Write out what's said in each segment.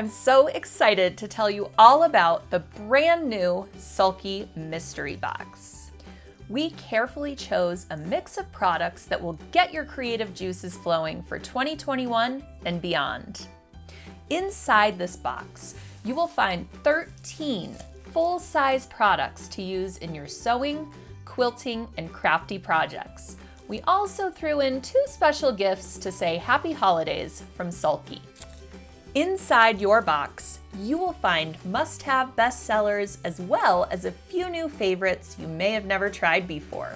I'm so excited to tell you all about the brand new Sulky Mystery Box. We carefully chose a mix of products that will get your creative juices flowing for 2021 and beyond. Inside this box, you will find 13 full-size products to use in your sewing, quilting, and crafty projects. We also threw in 2 special gifts to say Happy Holidays from Sulky. Inside your box, you will find must-have bestsellers as well as a few new favorites you may have never tried before.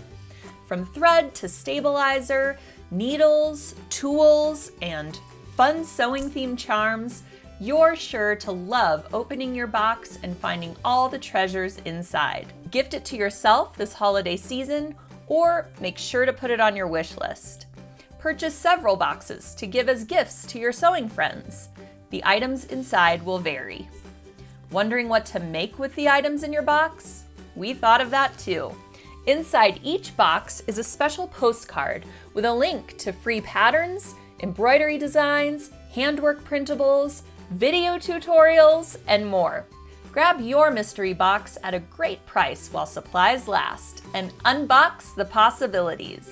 From thread to stabilizer, needles, tools, and fun sewing-themed charms, you're sure to love opening your box and finding all the treasures inside. Gift it to yourself this holiday season, or make sure to put it on your wish list. Purchase several boxes to give as gifts to your sewing friends. The items inside will vary. Wondering what to make with the items in your box? We thought of that too. Inside each box is a special postcard with a link to free patterns, embroidery designs, handwork printables, video tutorials, and more. Grab your mystery box at a great price while supplies last and unbox the possibilities.